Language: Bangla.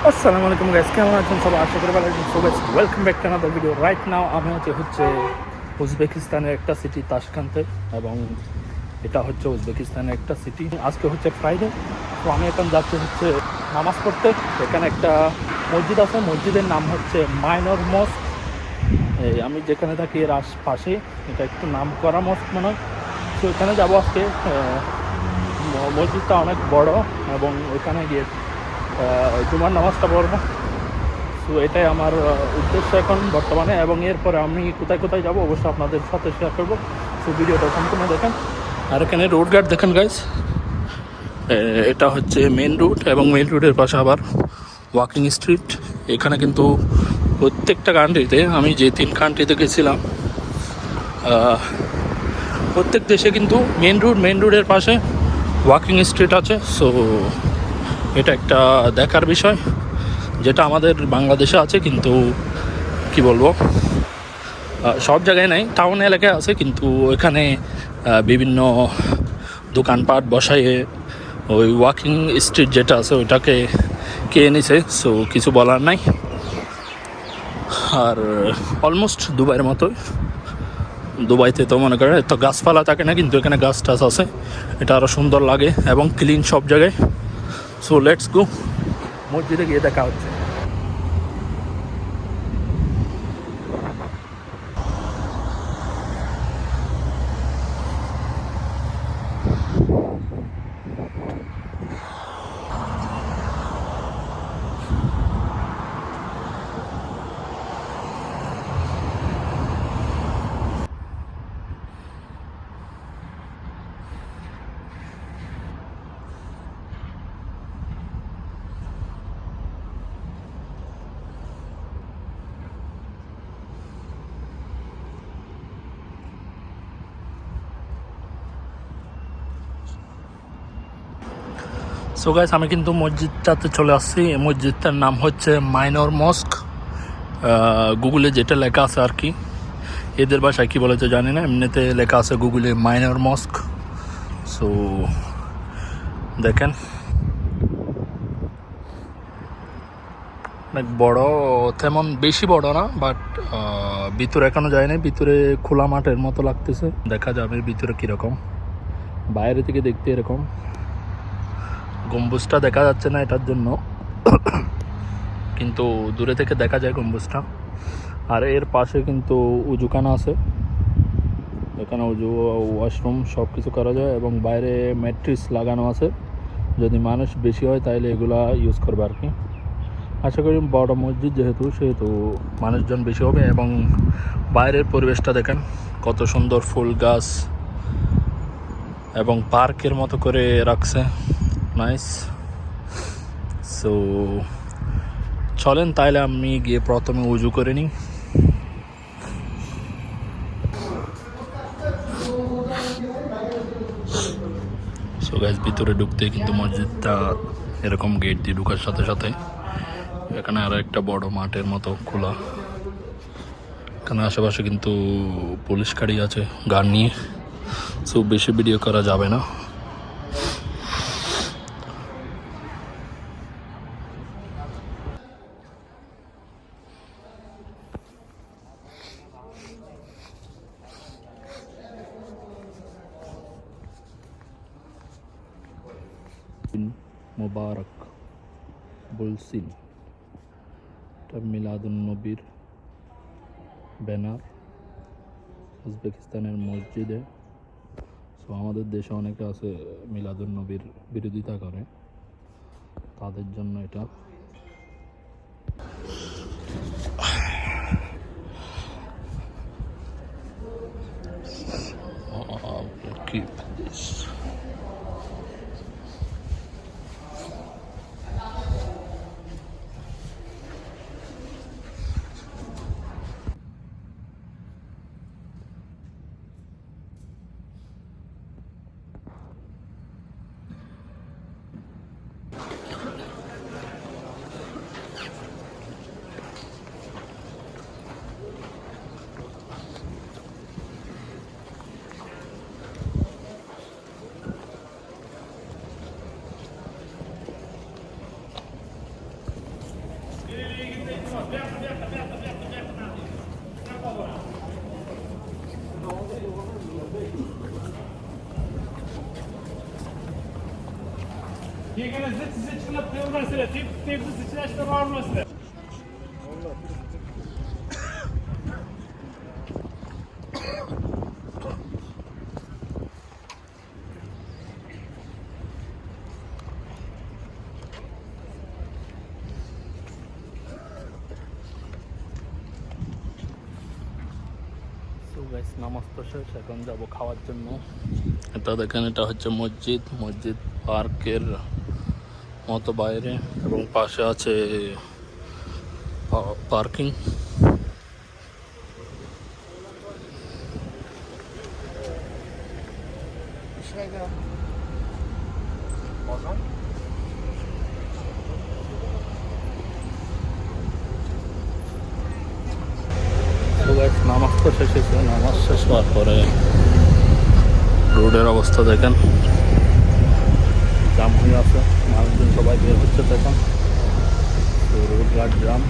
আসসালামু আলাইকুম গাইস, কেমন আছেন সবাই? আশা করি ভালো আছেন। So guys, welcome back to another video. Right now আমি হচ্ছে উজবেকিস্তানের একটা সিটি তাশকান্তে, এবং এটা হচ্ছে উজবেকিস্তানের একটা সিটি। আজকে হচ্ছে ফ্রাইডে, তো আমি এখন যাচ্ছি হচ্ছে নামাজ পড়তে। এখানে একটা মসজিদ আছে, মসজিদের নাম হচ্ছে মাইনর মস্ক। আমি যেখানে থাকি এর আশপাশে এটা একটু নাম করা মস্ক মনে হয়। তো এখানে যাবো আজকে। মসজিদটা অনেক বড় এবং ওইখানে গিয়ে জুমার নামাজটা পড়বো। তো এটাই আমার উদ্দেশ্য এখন বর্তমানে, এবং এরপরে আমি কোথায় কোথায় যাবো অবশ্যই আপনাদের সাথে শেয়ার করবো। তো ভিডিওটা সম্পূর্ণ দেখেন। আর এখানে রোড গার্ড দেখেন গাইস, এটা হচ্ছে মেন রুট, এবং মেন রুটের পাশে আবার ওয়াকিং স্ট্রিট। এখানে কিন্তু প্রত্যেকটা কান্ট্রিতে, আমি যে 3 কান্ট্রিতে গেছিলাম, প্রত্যেক দেশে কিন্তু মেন রোডের পাশে ওয়াকিং স্ট্রিট আছে। সো এটা একটা দেখার বিষয়, যেটা আমাদের বাংলাদেশে আছে, কিন্তু কি বলবো, সব জায়গায় নাই, টাউন এলাকায় আছে, কিন্তু এখানে বিভিন্ন দোকানপাট বসাইয়ে ওই ওয়াকিং স্ট্রিট যেটা আছে ওইটাকে কে নিছে। সো কিছু বলার নাই। আর অলমোস্ট দুবাইয়ের মতোই। দুবাইতে তো মনে করে তো গাছপালা থাকে না, কিন্তু এখানে গাছ টাছ আছে, এটা আরও সুন্দর লাগে এবং ক্লিন সব জায়গায়। সো লেটস গো, মসজিদে গিয়ে দেখা হচ্ছে। সো গাইস, আমি কিন্তু মসজিদটাতে চলে আসছি। এই মসজিদটার নাম হচ্ছে মাইনর মস্ক। গুগলে যেটা লেখা আছে আর কি, এদের ভাষায় কী বলেছে জানি না, এমনিতে লেখা আছে গুগলে মাইনর মস্ক। সো দেখেন, অনেক বড়, তেমন বেশি বড় না, বাট ভিতরে এখনো যায় না। ভিতরে খোলা মাঠের মতো লাগতেছে, দেখা যাবে ভিতরে কীরকম। বাইরে থেকে দেখতে এরকম, গম্বুজটা দেখা যাচ্ছে না এটার জন্য, কিন্তু দূরে থেকে দেখা যায় গম্বুজটা। আর এর পাশে কিন্তু উজুখানা আছে, এখানে উজু, ওয়াশরুম সব কিছু করা যায়, এবং বাইরে ম্যাট্রিক্স লাগানো আছে। যদি মানুষ বেশি হয় তাহলে এগুলা ইউজ করবে আর কি। আশা করি বড় মসজিদ সেহেতু মানুষজন বেশি হবে। এবং বাইরের পরিবেশটা দেখেন কত সুন্দর, ফুল গাছ এবং পার্কের মতো করে রাখছে, নাইস। সো চলেন তাইলে আমি গিয়ে প্রথমে উজু করে নিই। সো গাইস, ভিতরে ঢুকতে কিন্তু মসজিদটা এরকম গেট দিয়ে ঢুকার সাথে সাথে এখানে আরো একটা বড় মাঠের মতো খোলা। এখানে আশেপাশে কিন্তু পুলিশ গাড়ি আছে গান নিয়ে, সো বেশি ভিডিও করা যাবে না। মোবারক বলছি, এটা মিলাদুন্নবীর ব্যানার উজবেকিস্তানের মসজিদে। সো আমাদের দেশে অনেকে আছে মিলাদুন্নবীর বিরোধিতা করে, তাদের জন্য এটা। Keep this. Hier können sitzen auf der Oberseite, tief sitzen auf der Oberseite. তো গাইস নামাজ তো শেষ, এখন যাবো খাওয়ার জন্য। এটা দেখেন, এটা হচ্ছে মসজিদ, মসজিদ পার্কের মতো বাইরে, এবং পাশে আছে পার্কিং। নামাজ তো শেষ হয়েছে, নামাজ শেষ হওয়ার পরে রোডের অবস্থা দেখেন, জাম হয়ে আছে, মানুষজন সবাই বের হচ্ছে। দেখেন রোড ঘাট জাম।